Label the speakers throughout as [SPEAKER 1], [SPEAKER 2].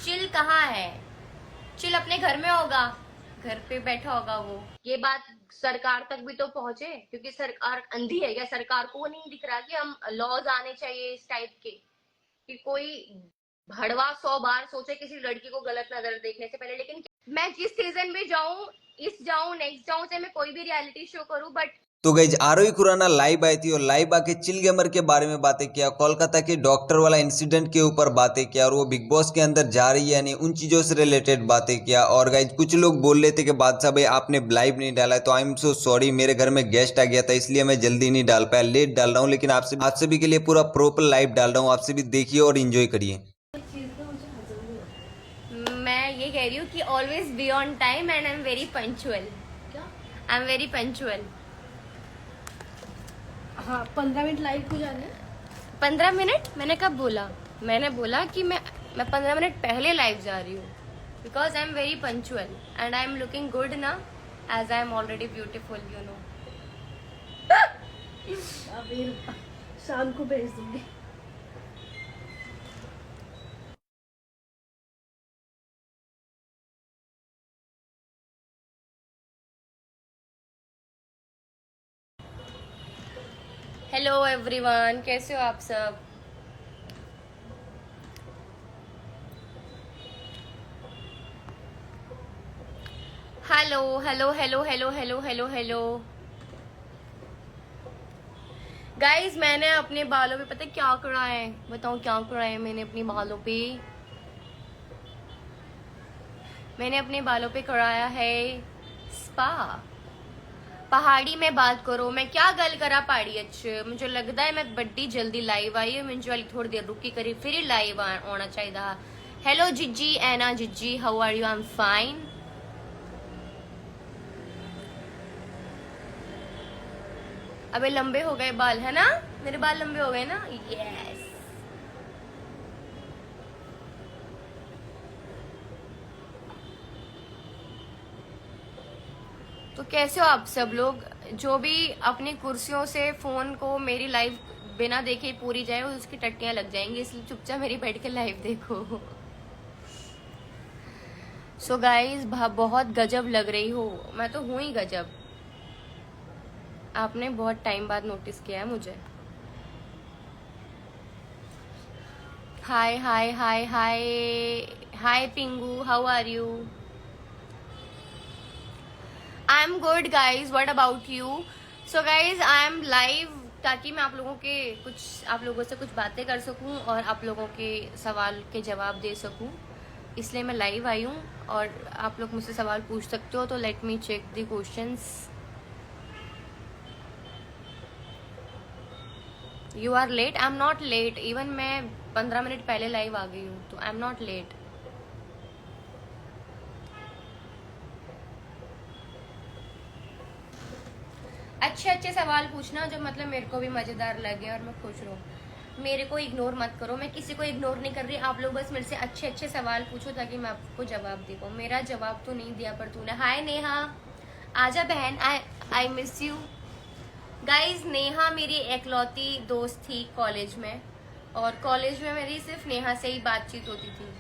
[SPEAKER 1] Chill कहाँ है? Chill अपने घर में होगा, घर पे बैठा होगा वो। ये बात सरकार तक भी तो पहुंचे, क्योंकि सरकार अंधी है क्या? सरकार को नहीं दिख रहा कि हम लॉज आने चाहिए इस टाइप के, कि कोई भड़वा 100 बार सोचे किसी लड़की को गलत नजर देखने से पहले। लेकिन मैं जिस सीजन में जाऊं, इस जाऊं नेक्स्ट जाऊं, चाहे मैं कोई भी रियलिटी शो करूं, बट
[SPEAKER 2] तो गाइज आरोही खुराना लाइव आई थी और लाइव आके चिल गेमर के बारे में बातें किया, कोलकाता के डॉक्टर वाला इंसिडेंट के ऊपर बातें किया और वो बिग बॉस के अंदर जा रही है यानी उन चीजों से रिलेटेड बातें किया। और गाइज कुछ लोग बोल रहे थे कि बादशाह भाई आपने लाइव नहीं डाला है, तो आई एम सो सॉरी, मेरे घर में गेस्ट आ गया था इसलिए मैं जल्दी नहीं डाल पाया, लेट डाल रहा हूँ। लेकिन आपसे आप सभी के लिए पूरा प्रॉपर लाइव डाल रहा हूँ, आप सभी देखिए और इंजॉय करिए।
[SPEAKER 1] मैं ये कह रही हूँ कि always be on time and I am very punctual. क्या? I am very punctual.
[SPEAKER 3] हाँ 15 मिनट लाइव हो जाने हैं।
[SPEAKER 1] 15 मिनट? मैंने कब बोला? मैंने बोला कि मैं 15 मिनट पहले लाइव जा रही हूँ, because I am very punctual and I am looking good ना, as I am already beautiful, you know.
[SPEAKER 3] अभी शाम को भेज दूंगी।
[SPEAKER 1] हेलो एवरीवन, कैसे हो आप सब? Hello hello hello hello hello hello hello guys, मैंने अपने बालों पे पता है क्या करा है? बताऊं क्या करा है मैंने अपने बालों पे? मैंने अपने बालों पे कराया है स्पा। पहाड़ी में बात करो, मैं क्या गल करा पहाड़ी। अच्छे मुझे लगता है मैं बड्डी जल्दी लाइव आई है, मुझे वाली थोड़ी देर रुकी करी फिर ही लाइव आना चाहिए। हेलो जिज्जी, एना जिज्जी, how are you? I am fine. अबे लंबे हो गए बाल, है ना? मेरे बाल लंबे हो गए ना? यस। तो कैसे हो आप सब लोग? जो भी अपनी कुर्सियों से फोन को मेरी लाइव बिना देखे ही पूरी जाए, उसकी टट्टियां लग जाएंगी, इसलिए चुपचाप मेरी बैठ के लाइव देखो। सो गाइज, बहुत गजब लग रही हो। मैं तो हूं ही गजब। आपने बहुत टाइम बाद नोटिस किया है मुझे। Hi hi hi hi hi Pingu, how are you? I am good guys, what about you? So guys, I am live ताकि मैं आप लोगों से कुछ बातें कर सकूं और आप लोगों के सवाल के जवाब दे सकूं, इसलिए मैं लाइव आई हूं। और आप लोग मुझसे सवाल पूछ सकते हो, तो let me check the questions. You are late? I am not late, even मैं 15 मिनट पहले लाइव आ गई हूँ, तो आई एम नॉट लेट। अच्छे अच्छे सवाल पूछना जो मतलब मेरे को भी मजेदार लगे और मैं खुश रहूँ। मेरे को इग्नोर मत करो, मैं किसी को इग्नोर नहीं कर रही। आप लोग बस मेरे से अच्छे अच्छे सवाल पूछो ताकि मैं आपको जवाब दे पाऊँ। मेरा जवाब तो नहीं दिया पर तूने। हाय नेहा, आजा बहन, I miss you. Guys, Neha मेरी एकलौती दोस्त थी कॉलेज में, और कॉलेज में मेरी सिर्फ नेहा से ही बातचीत होती थी।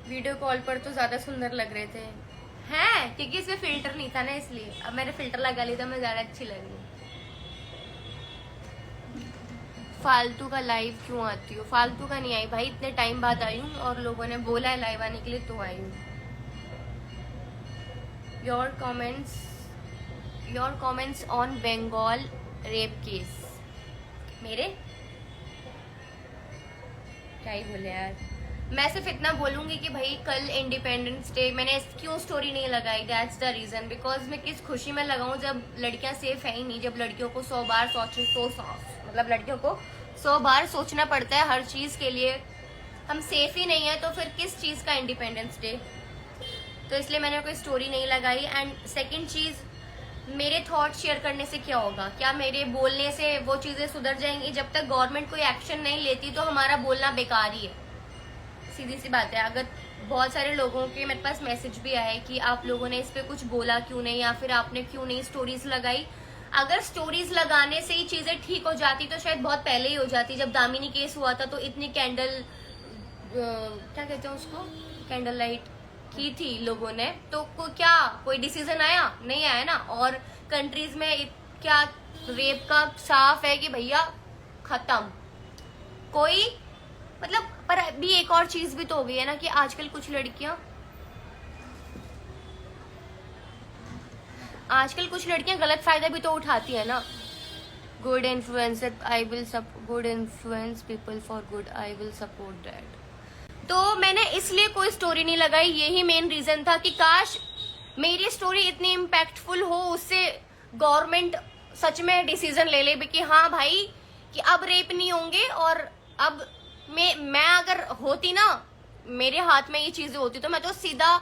[SPEAKER 1] वीडियो कॉल पर तो ज्यादा सुंदर लग रहे थे हैं, क्योंकि इसमें फिल्टर नहीं था ना, इसलिए। अब मैंने फिल्टर लगा लिया था, मैं ज्यादा अच्छी लग रही हूँ। फालतू का लाइव क्यों आती हो? फालतू का नहीं आई भाई, इतने टाइम बाद आई हूँ और लोगों ने बोला है लाइव आने के लिए, तो आई हूँ। Your comments on Bengal rape case. मेरे क्या ही बोले यार। मैं सिर्फ इतना बोलूंगी कि भाई कल इंडिपेंडेंस डे मैंने क्यों स्टोरी नहीं लगाई, दैट्स द रीजन। बिकॉज मैं किस खुशी में लगाऊं जब लड़कियां सेफ है ही नहीं, जब लड़कियों को 100 बार मतलब लड़कियों को 100 बार सोचना पड़ता है हर चीज के लिए। हम सेफ ही नहीं है तो फिर किस चीज का इंडिपेंडेंस डे? तो इसलिए मैंने कोई स्टोरी नहीं लगाई। एंड सेकेंड चीज, मेरे थॉट शेयर करने से क्या होगा? क्या मेरे बोलने से वो चीजें सुधर जाएंगी? जब तक गवर्नमेंट कोई एक्शन नहीं लेती तो हमारा बोलना बेकार ही है, सीधी सी बात है। अगर बहुत सारे लोगों के मेरे पास मैसेज भी आए कि आप लोगों ने इस पे कुछ बोला क्यों नहीं, या फिर आपने क्यों नहीं स्टोरीज लगाई, अगर स्टोरीज लगाने से ही चीजें ठीक हो जाती तो शायद बहुत पहले ही हो जाती। जब दामिनी केस हुआ था तो इतनी कैंडल क्या कहते हैं उसको, कैंडल लाइट की थी लोगों ने, तो क्या कोई डिसीजन आया? नहीं आया ना। और कंट्रीज में क्या रेप का साफ है कि भैया खत्म, कोई मतलब। पर अभी एक और चीज भी तो हो गई है ना कि आजकल कुछ लड़कियां गलत फायदा भी तो उठाती है ना। Good influencer I will good influence people for good, I will support that. तो मैंने इसलिए कोई स्टोरी नहीं लगाई, यही मेन रीजन था कि काश मेरी स्टोरी इतनी इम्पैक्टफुल हो, उससे गवर्नमेंट सच में डिसीजन ले ले कि हाँ भाई कि अब रेप नहीं होंगे। और अब मैं अगर होती ना, मेरे हाथ में ये चीजें होती तो मैं तो सीधा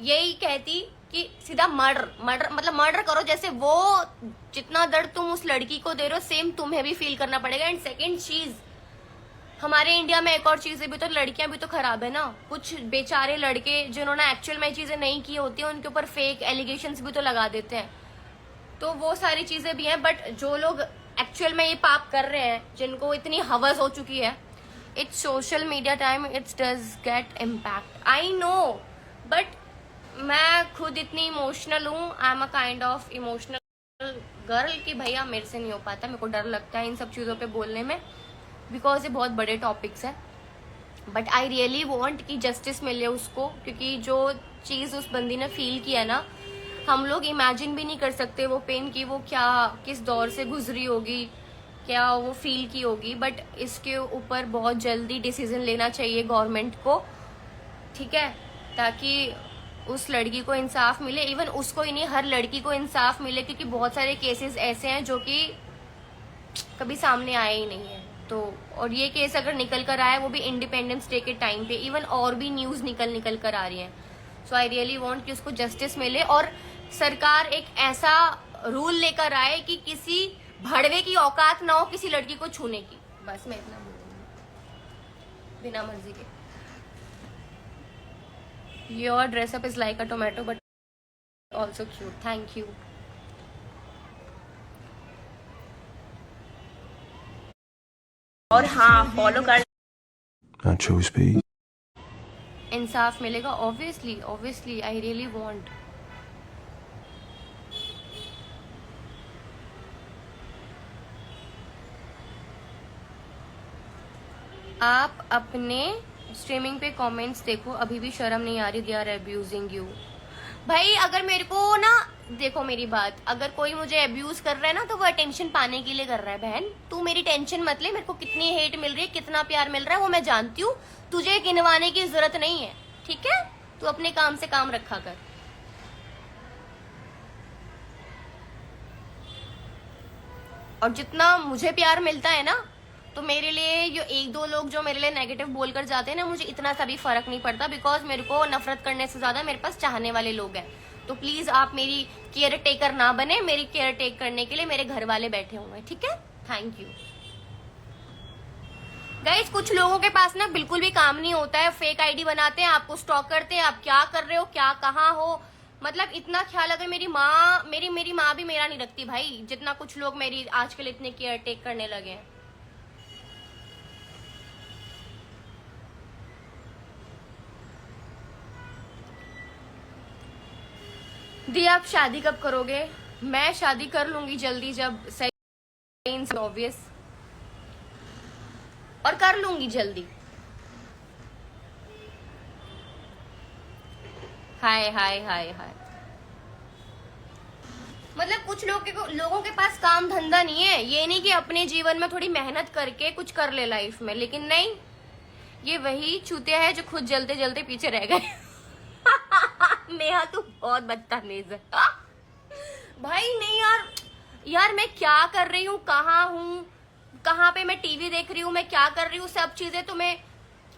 [SPEAKER 1] यही कहती कि सीधा मर्डर मतलब मर्डर करो। जैसे वो जितना दर्द तुम उस लड़की को दे रहे हो सेम तुम्हें भी फील करना पड़ेगा। एंड सेकंड चीज, हमारे इंडिया में एक और चीजें भी तो, लड़कियां भी तो खराब है ना। कुछ बेचारे लड़के जिन्होंने एक्चुअल में चीजें नहीं की होती है उनके ऊपर फेक एलिगेशंस भी तो लगा देते हैं। तो वो सारी चीजें भी हैं। बट जो लोग एक्चुअल में ये पाप कर रहे हैं, जिनको इतनी हवस हो चुकी है, it's social media time, it's does get impact, I know. But मैं खुद इतनी इमोशनल हूँ, I am a kind of emotional girl कि भैया मेरे से नहीं हो पाता। मेरे को डर लगता है इन सब चीजों पे बोलने में, बिकॉज ये बहुत बड़े टॉपिक्स है। बट आई रियली वॉन्ट कि जस्टिस मिले उसको, क्योंकि जो चीज उस बंदी ने फील किया ना, हम लोग इमेजिन भी नहीं कर सकते वो पेन की, वो क्या किस दौर से गुजरी होगी, क्या वो फील की होगी। बट इसके ऊपर बहुत जल्दी डिसीजन लेना चाहिए गवर्नमेंट को, ठीक है, ताकि उस लड़की को इंसाफ मिले। इवन उसको ही नहीं, हर लड़की को इंसाफ मिले, क्योंकि बहुत सारे केसेस ऐसे हैं जो कि कभी सामने आए ही नहीं है। तो और ये केस अगर निकल कर आया, वो भी इंडिपेंडेंस डे के टाइम पे, इवन और भी न्यूज निकल कर आ रही है। सो आई रियली वांट कि उसको जस्टिस मिले और सरकार एक ऐसा रूल लेकर आए कि किसी भड़वे की औकात ना हो किसी लड़की को छूने की। बस मैं इतना बोलूंगी बिना मर्जी के। Your dress up is like a tomato but also cute, thank you.
[SPEAKER 4] और हाँ फॉलो कर
[SPEAKER 1] इंसाफ मिलेगा ऑब्वियसली आई रियली वांट। आप अपने स्ट्रीमिंग पे कमेंट्स देखो, अभी भी शर्म नहीं आ रही, दे आर अब्यूजिंग यू। भाई अगर मेरे को ना, देखो मेरी बात, अगर कोई मुझे अब्यूज कर रहा है ना तो वो अटेंशन पाने के लिए कर रहा है। बहन तू मेरी टेंशन मत ले, मेरे को कितनी हेट मिल रही है, कितना प्यार मिल रहा है वो मैं जानती हूँ, तुझे गिनवाने की जरूरत नहीं है, ठीक है। तू अपने काम से काम रखा कर। और जितना मुझे प्यार मिलता है ना, तो मेरे लिए जो एक दो लोग जो मेरे लिए नेगेटिव बोलकर जाते हैं ना, मुझे इतना सा भी फर्क नहीं पड़ता, बिकॉज मेरे को नफरत करने से ज्यादा मेरे पास चाहने वाले लोग हैं। तो प्लीज आप मेरी केयर टेकर ना बने, मेरी केयर टेक करने के लिए मेरे घर वाले बैठे हुए हैं, ठीक है। Thank you guys. कुछ लोगों के पास ना बिल्कुल भी काम नहीं होता है, फेक आईडी बनाते हैं, आपको स्टॉक करते हैं, आप क्या कर रहे हो, क्या कहाँ हो, मतलब इतना ख्याल। अगर मेरी माँ भी मेरा नहीं रखती भाई, जितना कुछ लोग मेरी आजकल इतने केयर टेक करने लगे हैं। दी आप शादी कब करोगे? मैं शादी कर लूंगी जल्दी, जब सही ऑब्वियस, और कर लूंगी जल्दी। हाय हाय हाय हाय। मतलब कुछ लोगों के पास काम धंधा नहीं है, ये नहीं कि अपने जीवन में थोड़ी मेहनत करके कुछ कर ले लाइफ में, लेकिन नहीं, ये वही चूतिया है जो खुद जलते जलते पीछे रह गए। नेहा तू बहुत बदतमीज है भाई। नहीं यार मैं क्या कर रही हूँ, कहाँ हूँ, कहाँ पे मैं टीवी देख रही हूँ, मैं क्या कर रही हूँ, सब चीजें तुम्हें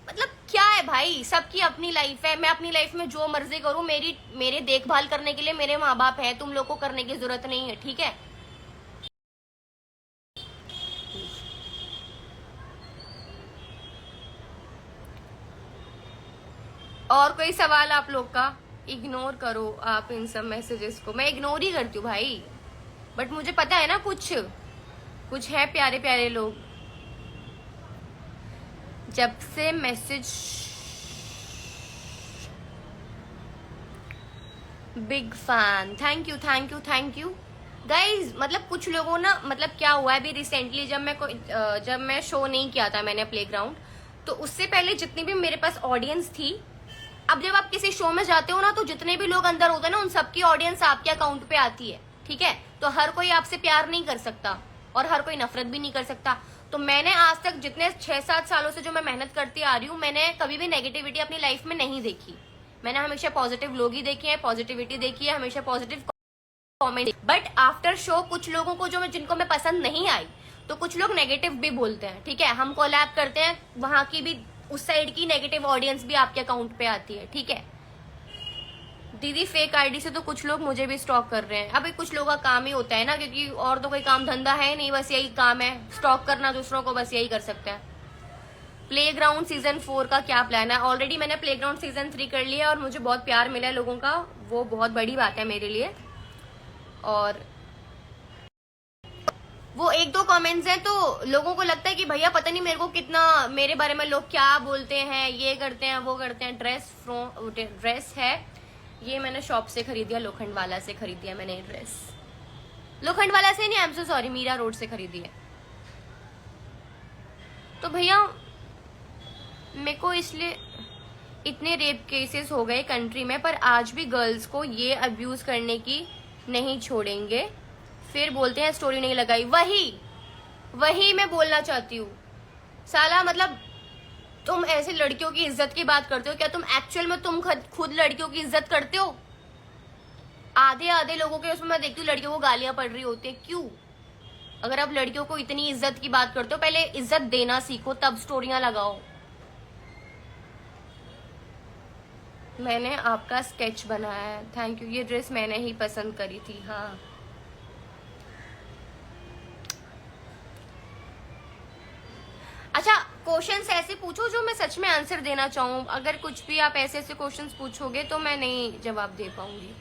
[SPEAKER 1] मतलब क्या है भाई। सबकी अपनी लाइफ है, मैं अपनी लाइफ में जो मर्जी करूँ, मेरे देखभाल करने के लिए मेरे माँ बाप है, तुम लोग को करने की जरूरत नहीं है, ठीक है। और कोई सवाल आप लोग का? इग्नोर करो आप इन सब मैसेजेस को, मैं इग्नोर ही करती हूँ भाई। बट मुझे पता है ना कुछ कुछ है प्यारे प्यारे लोग। जब से message big fan, thank you thank you thank you guys. मतलब कुछ लोगों ना, मतलब क्या हुआ है अभी रिसेंटली, जब मैं शो नहीं किया था मैंने प्लेग्राउंड, तो उससे पहले जितनी भी मेरे पास ऑडियंस थी, अब जब आप किसी शो में जाते हो ना तो जितने भी लोग अंदर होते हैं ना उन सबकी ऑडियंस आपके अकाउंट पे आती है, ठीक है। तो हर कोई आपसे प्यार नहीं कर सकता और हर कोई नफरत भी नहीं कर सकता। तो मैंने आज तक जितने 6-7 सालों से जो मैं मेहनत करती आ रही हूँ, मैंने कभी भी नेगेटिविटी अपनी लाइफ में नहीं देखी। मैंने हमेशा पॉजिटिव लोग ही देखे हैं, पॉजिटिविटी देखी है, हमेशा positive comment. But after show कुछ लोगों को जिनको मैं पसंद नहीं आई, तो कुछ लोग नेगेटिव भी बोलते हैं, ठीक है। हम कोलैब करते हैं, वहां की भी उस साइड की नेगेटिव ऑडियंस भी आपके अकाउंट पे आती है, ठीक है। दीदी फेक आईडी से तो कुछ लोग मुझे भी स्टॉक कर रहे हैं। अभी कुछ लोगों का काम ही होता है ना, क्योंकि और तो कोई काम धंधा है नहीं, बस यही काम है स्टॉक करना दूसरों को, बस यही कर सकते हैं। प्लेग्राउंड सीजन 4 का क्या प्लान है? ऑलरेडी मैंने प्लेग्राउंड सीजन 3 कर लिया और मुझे बहुत प्यार मिला है लोगों का, वो बहुत बड़ी बात है मेरे लिए। और वो 1-2 कमेंट्स हैं तो लोगों को लगता है कि भैया पता नहीं मेरे को कितना, मेरे बारे में लोग क्या बोलते हैं, ये करते हैं वो करते हैं। ड्रेस है ये, मैंने शॉप से खरीदी है, लोखंड वाला से खरीदी है मैंने ये ड्रेस। लोखंड वाला से नहीं, I am so sorry, Mira Road से खरीदी है। तो भैया मेरे को इसलिए इतने रेप केसेस हो गए कंट्री में, पर आज भी गर्ल्स को ये अब्यूज करने की नहीं छोड़ेंगे। फिर बोलते हैं स्टोरी नहीं लगाई। वही मैं बोलना चाहती हूँ साला। मतलब तुम ऐसे लड़कियों की इज्जत की बात करते हो क्या? तुम एक्चुअल में तुम खुद लड़कियों की इज्जत करते हो? आधे लोगों के उसमें मैं देखती हूँ लड़कियों को गालियां पड़ रही होती है, क्यों? अगर आप लड़कियों को इतनी इज्जत की बात करते हो, पहले इज्जत देना सीखो, तब स्टोरियां लगाओ। मैंने आपका स्केच बनाया है, थैंक यू। ये ड्रेस मैंने ही पसंद करी थी। हाँ अच्छा, क्वेश्चंस ऐसे पूछो जो मैं सच में आंसर देना चाहूँ। अगर कुछ भी आप ऐसे क्वेश्चंस पूछोगे तो मैं नहीं जवाब दे पाऊंगी।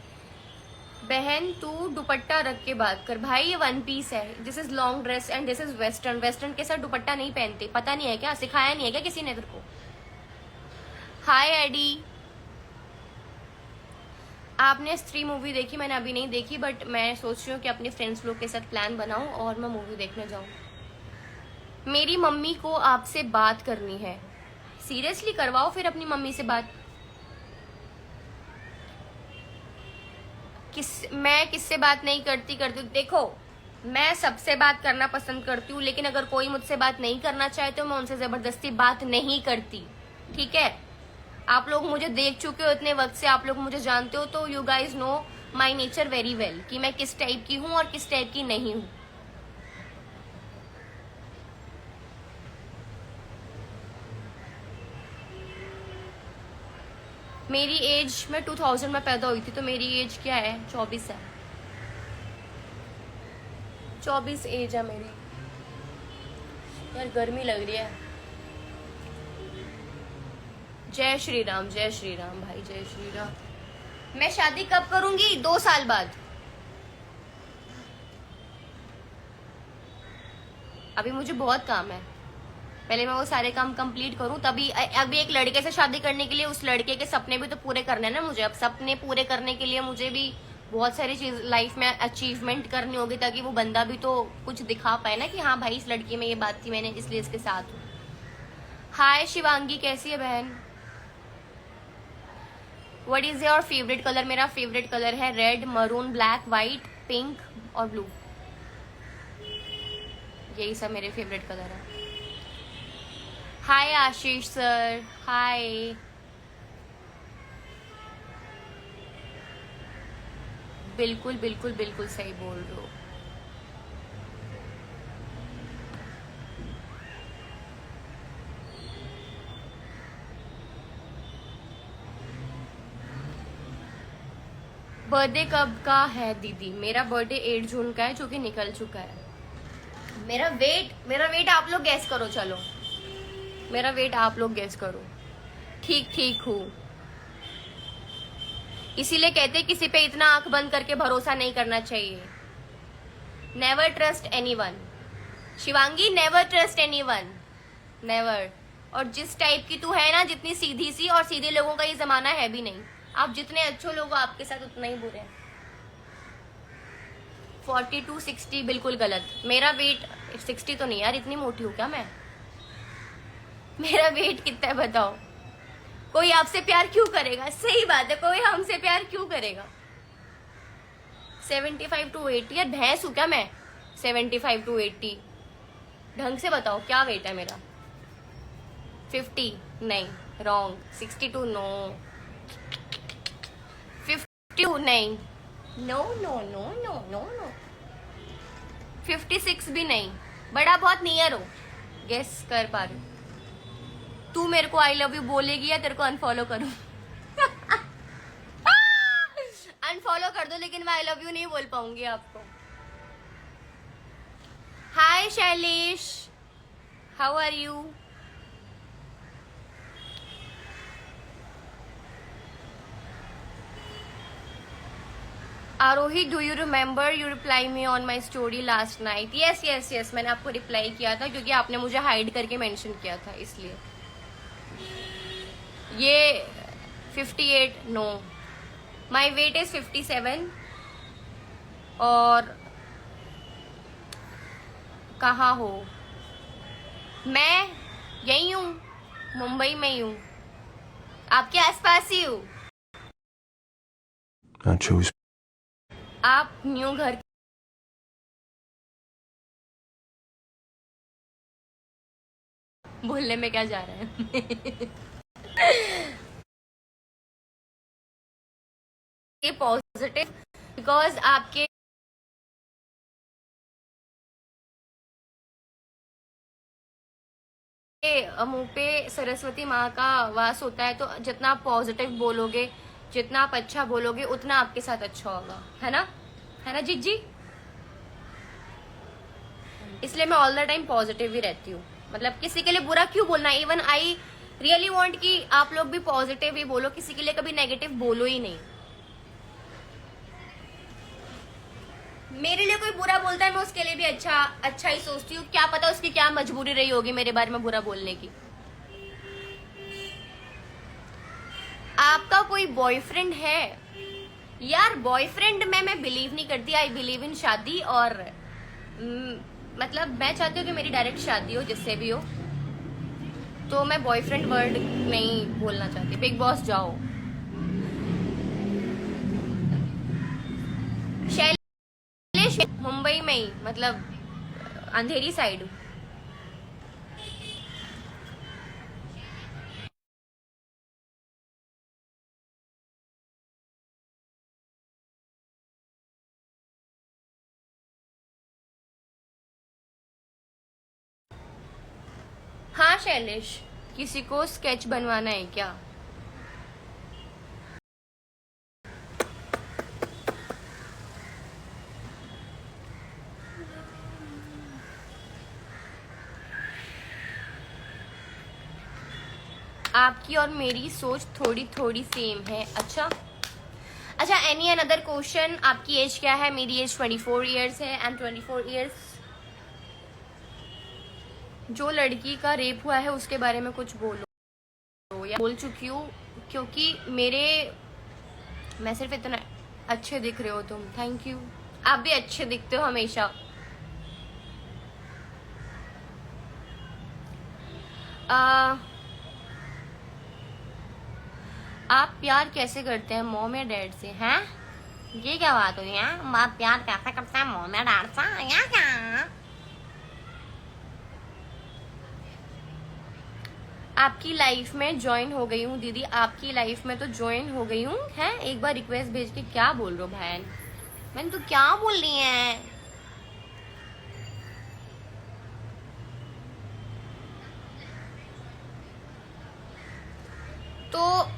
[SPEAKER 1] बहन तू दुपट्टा रख के बात कर। भाई ये 1 पीस है, this is long dress and this is western. Western के साथ दुपट्टा नहीं पहनते, पता नहीं है क्या? सिखाया नहीं है क्या किसी ने तेरे को? हाय एडी, आपने स्त्री मूवी देखी? मैंने अभी नहीं देखी, बट मैं सोच रही हूँ कि अपने फ्रेंड्स लोग के साथ प्लान बनाऊं और मैं मूवी देखने जाऊं। मेरी मम्मी को आपसे बात करनी है। सीरियसली करवाओ फिर अपनी मम्मी से बात। मैं किससे बात नहीं करती हूँ? देखो मैं सबसे बात करना पसंद करती हूँ, लेकिन अगर कोई मुझसे बात नहीं करना चाहे तो मैं उनसे जबरदस्ती बात नहीं करती, ठीक है। आप लोग मुझे देख चुके हो इतने वक्त से, आप लोग मुझे जानते हो, तो you guys know my nature very well कि मैं किस टाइप की हूँ और किस टाइप की नहीं हूँ। मेरी एज, मैं 2000 में पैदा हुई थी, तो मेरी एज क्या है? 24 है। 24 एज है मेरी। यार गर्मी लग रही है। जय श्री राम, जय श्री राम भाई, जय श्री राम। मैं शादी कब करूंगी? 2 साल बाद। अभी मुझे बहुत काम है, पहले मैं वो सारे काम कंप्लीट करूं, तभी। अभी एक लड़के से शादी करने के लिए उस लड़के के सपने भी तो पूरे करने हैं ना मुझे। अब सपने पूरे करने के लिए मुझे भी बहुत सारी चीज लाइफ में अचीवमेंट करनी होगी, ताकि वो बंदा भी तो कुछ दिखा पाए ना कि हाँ भाई इस लड़की में ये बात थी, मैंने इसलिए इसके साथ हूँ। हाय शिवांगी, कैसी है बहन? What is your favourite colour? मेरा फेवरेट कलर है red, maroon, black, white, pink और ब्लू। यही सब मेरे फेवरेट कलर है। हाय आशीष सर, हाय। बिल्कुल बिल्कुल बिल्कुल सही बोल रहे हो। बर्थडे कब का है दीदी? मेरा बर्थडे 8 जून का है, जो कि निकल चुका है। मेरा वेट आप लोग गैस करो। चलो मेरा वेट आप लोग गेस करो। ठीक हूँ। इसीलिए कहते किसी पे इतना आंख बंद करके भरोसा नहीं करना चाहिए। Never trust anyone Shivangi, never trust anyone, never. और जिस टाइप की तू है ना, जितनी सीधी सी, और सीधे लोगों का ये जमाना है भी नहीं। आप जितने अच्छे लोग हो आपके साथ उतना ही बुरे हैं। 42 60 बिल्कुल गलत। मेरा वेट 60 तो नहीं यार, इतनी मोटी हूँ क्या मैं? मेरा वेट कितना है बताओ? कोई आपसे प्यार क्यों करेगा? सही बात है, कोई हमसे प्यार क्यों करेगा? 75 to 80 यार, भैंस हूँ क्या मैं? 75 to 80 ढंग से बताओ क्या वेट है मेरा? 50 नहीं, रॉन्ग। 62 नो, 52 नहीं, no no no no no no, 56 भी नहीं। बड़ा बहुत नियर हो, गेस कर पा रही हूँ। तू मेरे को आई लव यू बोलेगी या तेरे को अनफॉलो करूं? अनफॉलो कर दो, लेकिन मैं आई लव यू नहीं बोल पाऊंगी आपको। Hi Shailesh, how are you? Aarohi, do you remember you reply me on my story last night? Yes yes yes, मैंने आपको रिप्लाई किया था क्योंकि आपने मुझे हाइड करके मेंशन किया था, इसलिए। ये 58 नो, माई वेट इज 57। और कहाँ हो? मैं यही हूँ, मुंबई में ही हूँ, आपके आसपास ही हूँ। आप न्यू घर बोलने में क्या जा रहा है? ये पॉजिटिव, बिकॉज आपके मुंह पे सरस्वती माँ का वास होता है, तो जितना आप पॉजिटिव बोलोगे, जितना आप अच्छा बोलोगे, उतना आपके साथ अच्छा होगा, है ना? है ना जीजी? इसलिए मैं ऑल द टाइम पॉजिटिव ही रहती हूँ। मतलब किसी के लिए बुरा क्यों बोलना? इवन आई रियली वांट कि आप लोग भी पॉजिटिव ही बोलो, किसी के लिए कभी नेगेटिव बोलो ही नहीं। मेरे लिए कोई बुरा बोलता है, मैं उसके लिए भी अच्छा ही सोचती हूँ। क्या पता उसकी क्या मजबूरी रही होगी मेरे बारे में बुरा बोलने की। आपका कोई बॉयफ्रेंड है? यार बॉयफ्रेंड में मैं बिलीव नहीं करती। आई बिलीव इन शादी। और मतलब मैं चाहती हूँ कि मेरी डायरेक्ट शादी हो जिससे भी हो, तो मैं बॉयफ्रेंड वर्ड नहीं बोलना चाहती। बिग बॉस जाओ। शैलेश मुंबई में ही, मतलब अंधेरी साइड। हाँ शैलेश, किसी को स्केच बनवाना है क्या? आपकी और मेरी सोच थोड़ी थोड़ी सेम है। अच्छा, एनी अनदर क्वेश्चन? आपकी एज क्या है? मेरी एज 24 इयर्स है। I am 24 years. जो लड़की का रेप हुआ है उसके बारे में कुछ बोलो। या बोल चुकी हूँ, क्योंकि मैं सिर्फ इतना अच्छे दिख रहे हो तुम। थैंक यू, आप भी अच्छे दिखते हो हमेशा। आप प्यार कैसे करते हैं, मॉम या डैड से? हैं, ये क्या बात हुई है? आप प्यार कैसे करते हैं, मॉम या डैड से? या क्या? आपकी लाइफ में ज्वाइन हो गई हूँ दीदी। आपकी लाइफ में तो ज्वाइन हो गई हूँ। है, एक बार रिक्वेस्ट भेज के क्या बोल रहे हो बहन? मैंने तो क्या बोल रही है? तो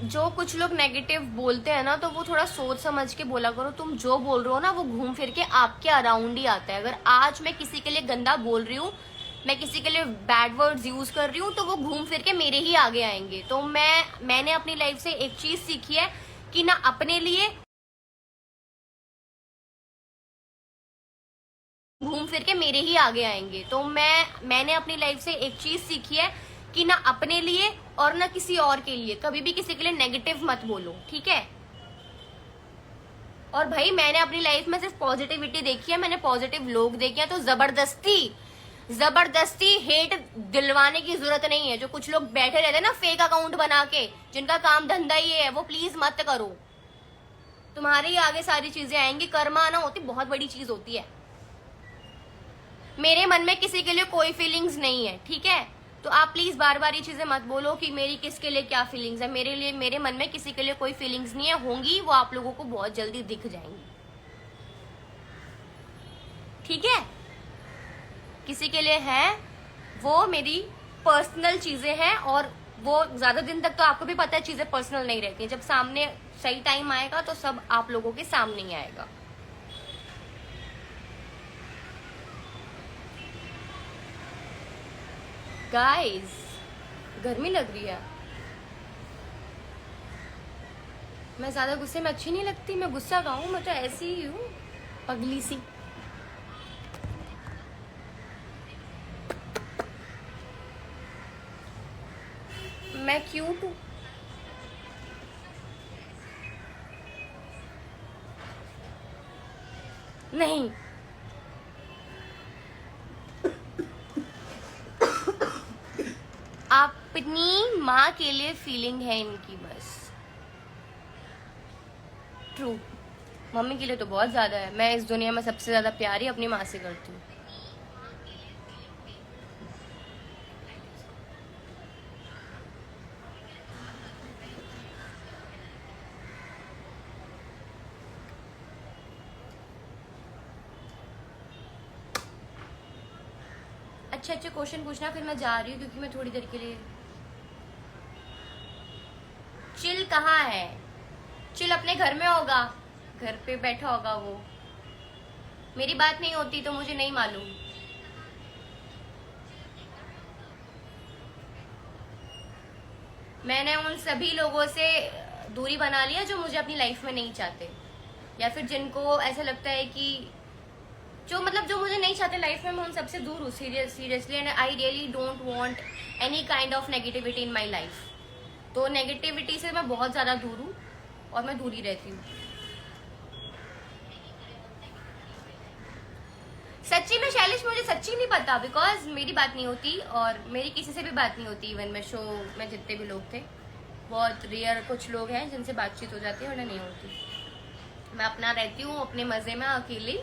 [SPEAKER 1] जो कुछ लोग नेगेटिव बोलते हैं ना, तो वो थोड़ा सोच समझ के बोला करो। तुम जो बोल रहे हो ना, वो घूम फिर के आपके अराउंड ही आता है। अगर आज मैं किसी के लिए गंदा बोल रही हूँ, मैं किसी के लिए बैड वर्ड्स यूज कर रही हूँ, तो वो घूम फिर के मेरे ही आगे आएंगे। तो मैंने अपनी लाइफ से एक चीज सीखी है कि ना अपने लिए घूम फिर के मेरे ही आगे आएंगे। तो मैंने अपनी लाइफ से एक चीज सीखी है कि ना अपने लिए और ना किसी और के लिए कभी भी किसी के लिए नेगेटिव मत बोलो, ठीक है। और भाई मैंने अपनी लाइफ में सिर्फ पॉजिटिविटी देखी है, मैंने पॉजिटिव लोग देखे हैं, तो जबरदस्ती हेट दिलवाने की जरूरत नहीं है। जो कुछ लोग बैठे रहते हैं ना फेक अकाउंट बना के, जिनका काम धंधा ये है, वो प्लीज मत करो। तुम्हारे ही आगे सारी चीजें आएंगी। कर्म आना होती बहुत बड़ी चीज होती है। मेरे मन में किसी के लिए कोई फीलिंग्स नहीं है, ठीक है। तो आप प्लीज बार बार ये चीजें मत बोलो कि मेरी किसके लिए क्या फीलिंग्स है। मेरे मन में किसी के लिए कोई फीलिंग्स नहीं है, होंगी वो आप लोगों को बहुत जल्दी दिख जाएंगी, ठीक है। किसी के लिए है, वो मेरी पर्सनल चीजें हैं, और वो ज्यादा दिन तक तो आपको भी पता है चीजें पर्सनल नहीं रहती। जब सामने सही टाइम आएगा तो सब आप लोगों के सामने ही आएगा। गाइस गर्मी लग रही है। मैं ज्यादा गुस्से में अच्छी नहीं लगती, मैं गुस्सा गाऊं, मैं तो ऐसी ही हूँ पगली सी। मैं क्यूट हूँ। नहीं, अपनी माँ के लिए फीलिंग है इनकी बस। ट्रू, मम्मी के लिए तो बहुत ज्यादा है। मैं इस दुनिया में सबसे ज्यादा प्यार ही अपनी माँ से करती हूँ। अच्छे अच्छे क्वेश्चन पूछना, फिर मैं जा रही हूँ क्योंकि मैं थोड़ी देर के लिए। चिल कहाँ है? चिल अपने घर में होगा, घर पे बैठा होगा वो। मेरी बात नहीं होती तो मुझे नहीं मालूम। मैंने उन सभी लोगों से दूरी बना लिया जो मुझे अपनी लाइफ में नहीं चाहते, या फिर जिनको ऐसा लगता है कि जो मुझे नहीं चाहते लाइफ में, मैं उन सबसे दूर हूँ seriously. And I really don't want any kind of negativity in my life. तो नेगेटिविटी से मैं बहुत ज्यादा दूर हूँ और मैं दूर ही रहती हूँ। सच्ची में शैलेश मुझे सच्ची नहीं पता, बिकॉज मेरी बात नहीं होती और मेरी किसी से भी बात नहीं होती। इवन में शो में जितने भी लोग थे, बहुत रेयर कुछ लोग हैं जिनसे बातचीत हो जाती है, वरना नहीं होती। मैं अपना रहती हूँ अपने मजे में अकेली।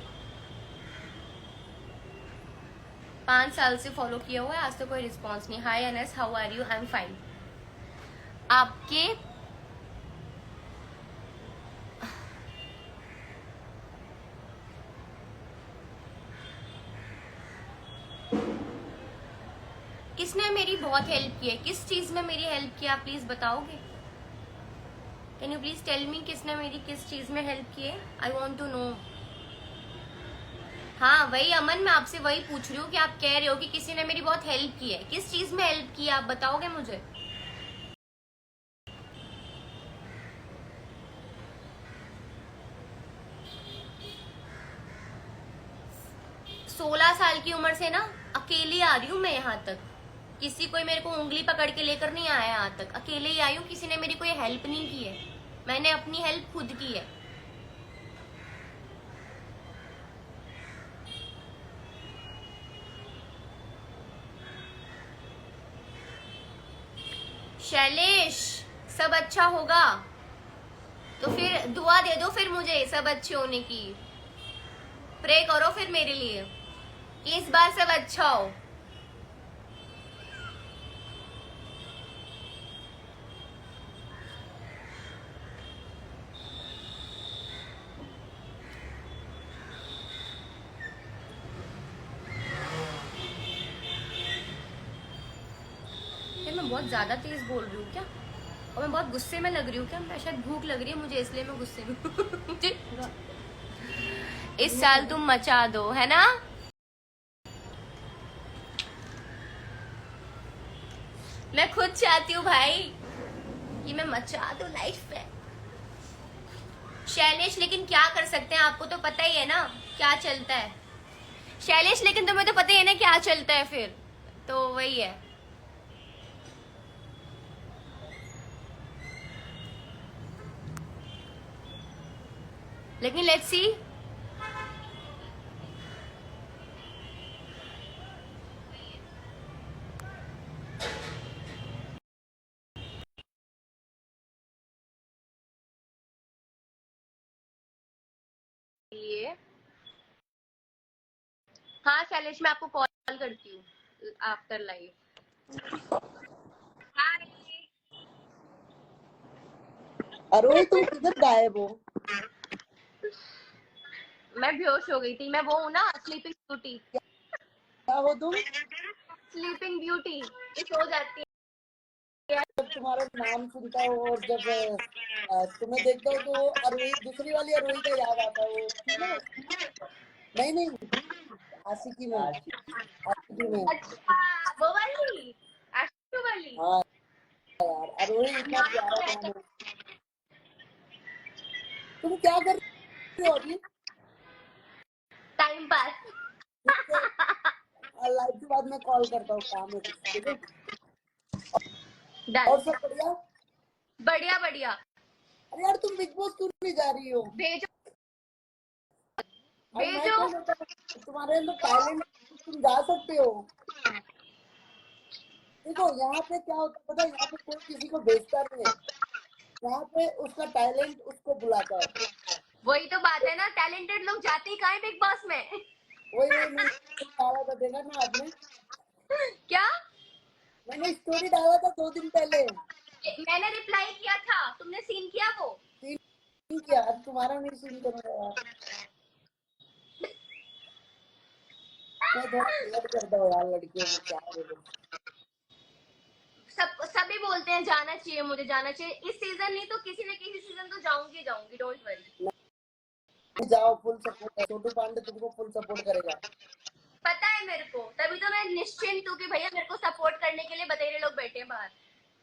[SPEAKER 1] 5 साल से फॉलो किया हुआ है, आज तो कोई रिस्पॉन्स नहीं। Hi Anas, how are you? I am fine. आपके किसने मेरी बहुत हेल्प की है? किस चीज में मेरी हेल्प की, आप प्लीज बताओगे? Can you please tell me किसने मेरी किस चीज में हेल्प की है? I want to know. हाँ वही अमन, मैं आपसे वही पूछ रही हूँ कि आप कह रहे हो कि किसी ने मेरी बहुत हेल्प की है। किस चीज में हेल्प की है, आप बताओगे मुझे? सोलह साल की उम्र से ना अकेली आ रही हूँ मैं यहाँ तक। किसी कोई मेरे को उंगली पकड़ के लेकर नहीं आया यहाँ तक, अकेले ही आई हूँ। किसी ने मेरी कोई हेल्प नहीं की है, मैंने अपनी हेल्प खुद की है। शैलेश सब अच्छा होगा तो फिर दुआ दे दो, फिर मुझे सब अच्छे होने की प्रे करो फिर मेरे लिए कि इस बार सब अच्छा हो। मैं बहुत ज्यादा तेज बोल रही हूँ क्या, और मैं बहुत गुस्से में लग रही हूँ क्या? मैं शायद भूख लग रही है मुझे, इसलिए मैं गुस्से में मुझे इस साल तुम मचा दो, है ना? मैं खुद चाहती हूँ भाई कि मैं मचा दूं लाइफ में। शैलेश लेकिन क्या कर सकते हैं, आपको तो पता ही है ना क्या चलता है। शैलेश, लेकिन तुम्हें तो पता ही है ना क्या चलता है फिर, तो वही है। लेकिन लेट्स सी। ये हाँ शैलेश, मैं आपको कॉल करती हूँ आफ्टर लाइव। हाय।
[SPEAKER 5] अरोही तुम किधर गायब हो?
[SPEAKER 1] मैं बेहोश हो गई थी। मैं वो हूँ ना, स्लीपिंग ब्यूटी।
[SPEAKER 5] क्या हो तुम?
[SPEAKER 1] स्लीपिंग ब्यूटी, सो जाती है।
[SPEAKER 5] जब तुम्हारा नाम सुनता हो और जब तुम्हें देखता हो तो वो अरोही, दूसरी वाली अरोही का याद आता है। वो थी ना? नहीं नहीं, आशिकी में, आशिकी में।
[SPEAKER 1] अच्छा, वो वाली, आशु वाली।
[SPEAKER 5] हाँ यार, अरोही इतना प्यारा नाम है। तुम क्या कर रही हो अभी?
[SPEAKER 1] Time pass.
[SPEAKER 5] ठीक है, लाइव के बाद मैं कॉल करता हूँ, काम है कुछ, ठीक है?
[SPEAKER 1] डन।
[SPEAKER 5] और सब बढ़िया?
[SPEAKER 1] बढ़िया बढ़िया।
[SPEAKER 5] अरे यार, तुम बिग बॉस क्यों नहीं जा रही हो?
[SPEAKER 1] भेजो
[SPEAKER 5] अब मैं
[SPEAKER 1] भेजो।
[SPEAKER 5] क्या बताऊँ, तुम्हारे अंदर टैलेंट, तुम जा सकते हो। देखो यहाँ पे क्या होता है पता है, यहाँ पे कोई किसी को भेजता नहीं है, यहाँ पे उसका टैलेंट उसको बुलाता है।
[SPEAKER 1] वही तो बात है ना, टैलेंटेड लोग जाते ही कहाँ है बिग बॉस में।
[SPEAKER 5] वही वही मैंने डाला था, देखा ना आपने?
[SPEAKER 1] क्या?
[SPEAKER 5] मैंने स्टोरी डाला था 2 दिन पहले।
[SPEAKER 1] मैंने रिप्लाई किया था, तुमने सीन किया वो?
[SPEAKER 5] सीन किया, अब तुम्हारा नहीं सीन करूंगा यार, मैं थोड़ा फ्लर्ट करता हूँ यार लड़कियों को, क्या बोलूं।
[SPEAKER 1] सभी बोलते हैं जाना चाहिए, मुझे जाना चाहिए। इस सीजन नहीं तो किसी न किसी सीजन तो जाऊंगी जाऊंगी, डोंट वरी।
[SPEAKER 5] जाओ, फुल सपोर्ट है, छोटू पांडे तुमको फुल सपोर्ट करेगा।
[SPEAKER 1] पता है मेरे को, तभी तो मैं निश्चिंत हूँ कि भैया मेरे को सपोर्ट करने के लिए बतेरे लोग बैठे हैं बाहर।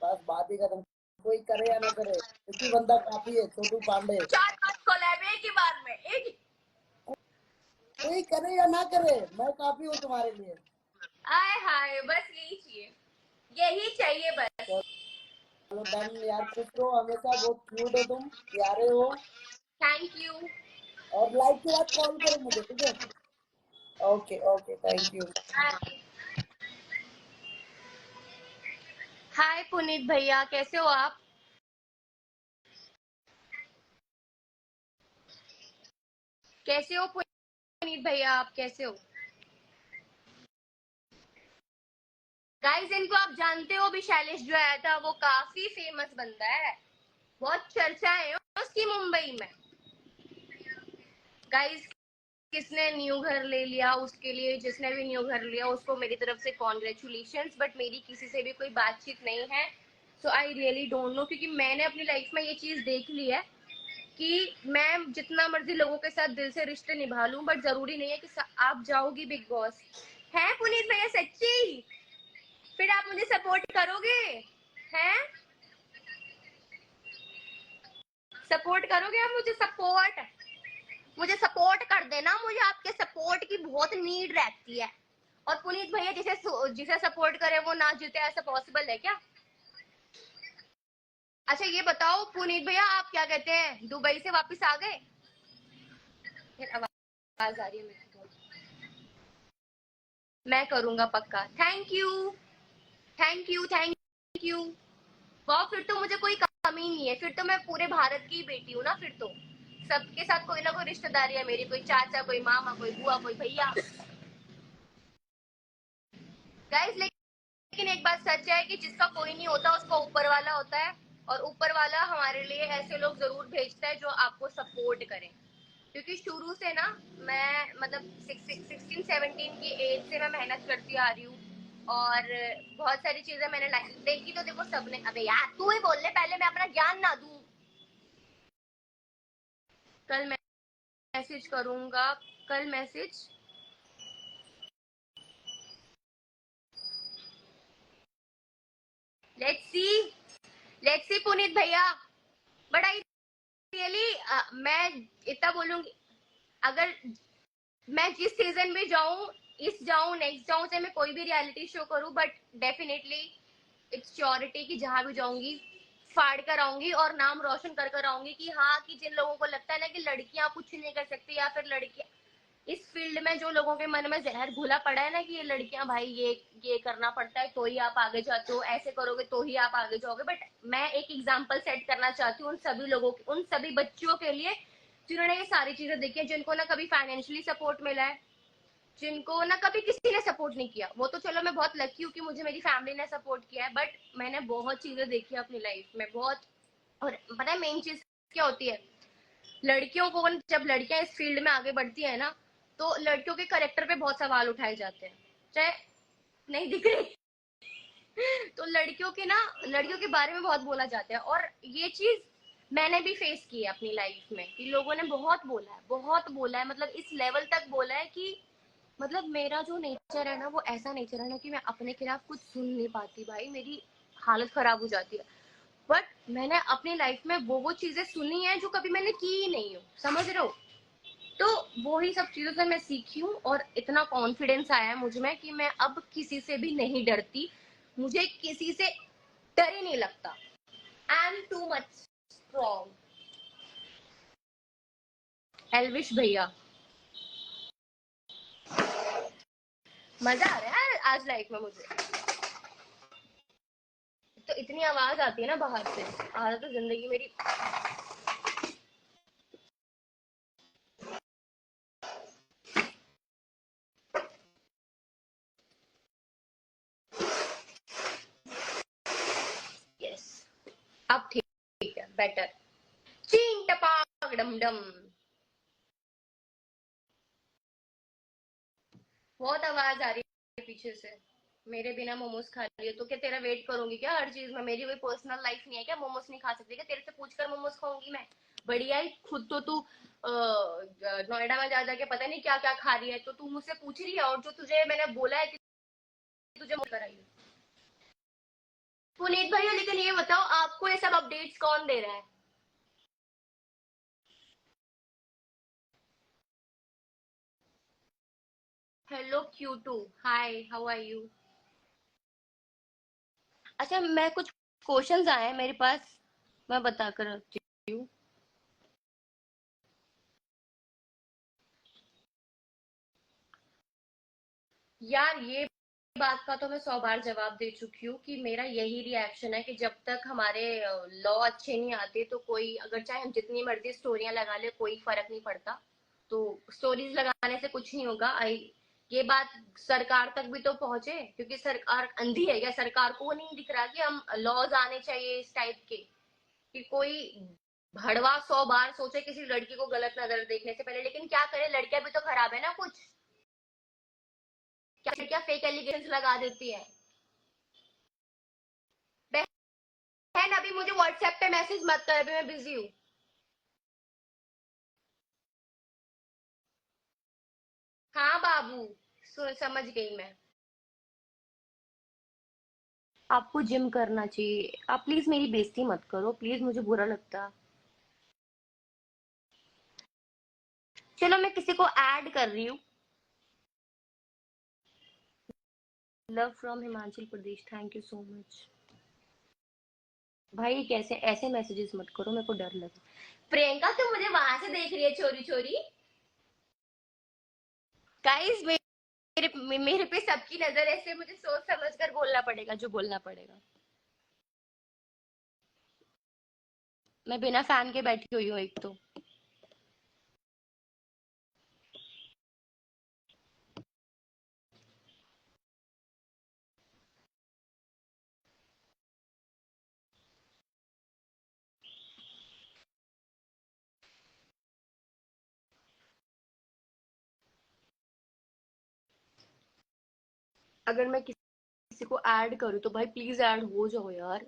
[SPEAKER 5] बस बात ही खत्म, कोई करे या ना करे, एक ही बंदा काफी है, छोटू पांडे।
[SPEAKER 1] 4-5 कोलैब एक ही बार में, एक।
[SPEAKER 5] कोई करे या ना करे, मैं काफी हूँ तुम्हारे लिए।
[SPEAKER 1] आय हाय, बस यही चाहिए, यही चाहिए बस।
[SPEAKER 5] चलो डन यार, खुश रहो हमेशा, बहुत क्यूट हो तुम, प्यारे हो।
[SPEAKER 1] Thank you.
[SPEAKER 5] और लाइव के बाद कॉल करो मुझे, ठीक है? Okay okay, thank you.
[SPEAKER 1] Hi Puneet भैया, कैसे हो आप? कैसे हो पुनीत भैया, आप कैसे हो? गाइस, इनको आप जानते हो भी, शैलेश जो आया था वो काफी फेमस बंदा है, बहुत चर्चा है उसकी मुंबई में। गाइस, किसने न्यू घर ले लिया, उसके लिए जिसने भी न्यू घर लिया उसको मेरी तरफ से कॉन्ग्रेचुलेशंस, बट मेरी किसी से भी कोई बातचीत नहीं है। सो आई रियली डोंट नो, क्योंकि मैंने अपनी लाइफ में ये चीज देख ली है कि मैं जितना मर्जी लोगों के साथ दिल से रिश्ते निभा लूं, बट जरूरी नहीं है कि आप जाओगी बिग बॉस। है पुनीत भैया सच्ची? फिर आप मुझे सपोर्ट करोगे? हैं? सपोर्ट करोगे आप मुझे? मुझे सपोर्ट कर देना, मुझे आपके सपोर्ट की बहुत नीड रहती है। और पुनीत भैया जिसे जिसे सपोर्ट करे वो ना जीते, ऐसा पॉसिबल है क्या? अच्छा ये बताओ पुनीत भैया, आप क्या कहते हैं, दुबई से वापस आ गए? फिर आवाज आ रही है मेरे को। मैं करूंगा पक्का। Thank you thank you thank you. वाह, फिर तो मुझे कोई कमी नहीं है, फिर तो मैं पूरे भारत की बेटी हूँ ना, फिर तो सबके साथ कोई ना कोई रिश्तेदारी है मेरी, कोई चाचा, कोई मामा, कोई बुआ, कोई भैया। गाइस, लेकिन एक बात सच है कि जिसका कोई नहीं होता उसका ऊपर वाला होता है, और ऊपर वाला हमारे लिए ऐसे लोग जरूर भेजता है जो आपको सपोर्ट करें। क्योंकि शुरू से ना, मैं मतलब 16-17 की एज से मैं मेहनत करती आ रही हूँ, और बहुत सारी चीजें मैंने देखी तो देखो सबने। अबे यार तू ही बोल ले पहले, मैं अपना ज्ञान ना दूं। कल मैसेज करूंगा, कल मैसेज। लेट्स सी पुनीत भैया, बट आई रियली, मैं इतना बोलूंगी, अगर मैं जिस सीजन में जाऊं, इस जाऊं, नेक्स्ट जाऊं, चाहे मैं कोई भी रियलिटी शो करूं, बट डेफिनेटली इट्स श्योरिटी कि जहां भी जाऊंगी फाड़ कर आऊंगी और नाम रोशन कर कर आऊंगी कि हाँ, कि जिन लोगों को लगता है ना कि लड़कियां कुछ नहीं कर सकती, या फिर लड़कियां इस फील्ड में, जो लोगों के मन में जहर घुला पड़ा है ना कि ये लड़कियां भाई ये करना पड़ता है तो ही आप आगे जाते हो, ऐसे करोगे तो ही आप आगे जाओगे, बट मैं एक एग्जाम्पल सेट करना चाहती हूँ उन सभी लोगों, उन सभी बच्चियों के लिए जिन्होंने ये सारी चीजें देखी है, जिनको ना कभी फाइनेंशियली सपोर्ट मिला है, जिनको ना कभी किसी ने सपोर्ट नहीं किया। वो तो चलो मैं बहुत लकी हूँ कि मुझे मेरी फैमिली ने सपोर्ट किया है, बट मैंने बहुत चीजें देखी है अपनी लाइफ में, बहुत। और पता है मेन चीज क्या होती है, लड़कियों को, जब लड़कियां इस फील्ड में आगे बढ़ती है ना, तो लड़कियों के करेक्टर पे बहुत सवाल उठाए जाते हैं, चाहे नहीं दिख रही तो लड़कियों के ना, लड़कियों के बारे में बहुत बोला जाता है, और ये चीज मैंने भी फेस की है अपनी लाइफ में कि लोगों ने बहुत बोला है, बहुत बोला है, मतलब इस लेवल तक बोला है कि मतलब मेरा जो नेचर है ना, वो ऐसा नेचर है ना कि मैं अपने खिलाफ कुछ सुन नहीं पाती भाई, मेरी हालत खराब हो जाती है। बट मैंने अपनी लाइफ में वो चीजें सुनी है जो कभी मैंने की ही नहीं हो, समझ रहे हो? तो वो ही सब चीजों से मैं सीखी हूँ, और इतना कॉन्फिडेंस आया है मुझ में कि मैं अब किसी से भी नहीं डरती, मुझे किसी से डर ही नहीं लगता। I am too much strong. Elvish भैया, मजा आ रहा है यार आज लाइफ में मुझे। तो इतनी आवाज आती है ना बाहर से, आधा तो जिंदगी मेरी। यस, अब ठीक है, बेटर। चीन टपाक डम डम। बहुत आवाज आ रही है पीछे से। मेरे बिना मोमोज खा लिए तो क्या तेरा वेट करूंगी क्या हर चीज में? मेरी कोई पर्सनल लाइफ नहीं है क्या? मोमोज नहीं खा सकती क्या? तेरे से पूछकर मोमोज खाऊंगी मैं? बढ़िया ही, खुद तो तू नोएडा में जा जाके पता नहीं क्या क्या खा रही है, तो तू मुझसे पूछ रही है, और जो तुझे मैंने बोला है कि तुझे मोमोज कराई। पुनीत भैया, लेकिन ये बताओ आपको ये सब अपडेट्स कौन दे रहा है? Hello Q2, hi, how are you? अच्छा, मैं कुछ क्वेश्चंस आए हैं मेरे पास, मैं बता कर रखती हूँ। यार ये बात का तो मैं 100 बार जवाब दे चुकी हूँ कि मेरा यही रिएक्शन है कि जब तक हमारे लॉ अच्छे नहीं आते तो कोई, अगर चाहे हम जितनी मर्जी स्टोरियां लगा ले, कोई फर्क नहीं पड़ता। तो स्टोरीज लगाने से कुछ नहीं होगा। आई, ये बात सरकार तक भी तो पहुंचे, क्योंकि सरकार अंधी है क्या? सरकार को नहीं दिख रहा कि हम लॉज आने चाहिए इस टाइप के, कि कोई भड़वा 100 बार सोचे किसी लड़की को गलत नजर देखने से पहले। लेकिन क्या करे, लड़कियां भी तो खराब है ना कुछ, क्या लड़कियां फेक एलिगेशन लगा देती है। बहन अभी मुझे व्हाट्सएप पे मैसेज मत कर, अभी मैं बिजी हूँ। हाँ बाबू, समझ गई मैं। आपको जिम करना चाहिए। आप प्लीज मेरी बेइज्जती मत करो, प्लीज, मुझे बुरा लगता। चलो मैं किसी को ऐड कर रही हूँ। Love from Himachal Pradesh, thank you so much. भाई कैसे ऐसे मैसेजेस मत करो, मेरे को डर लगा। प्रियंका, तुम मुझे वहां से देख रही है चोरी चोरी? गाइस, मेरे पे सबकी नजर है, इसलिए मुझे सोच समझ कर बोलना पड़ेगा जो बोलना पड़ेगा। मैं बिना फैन के बैठी हुई हूँ एक तो। अगर मैं किसी को ऐड करूँ तो भाई प्लीज ऐड हो जाओ यार।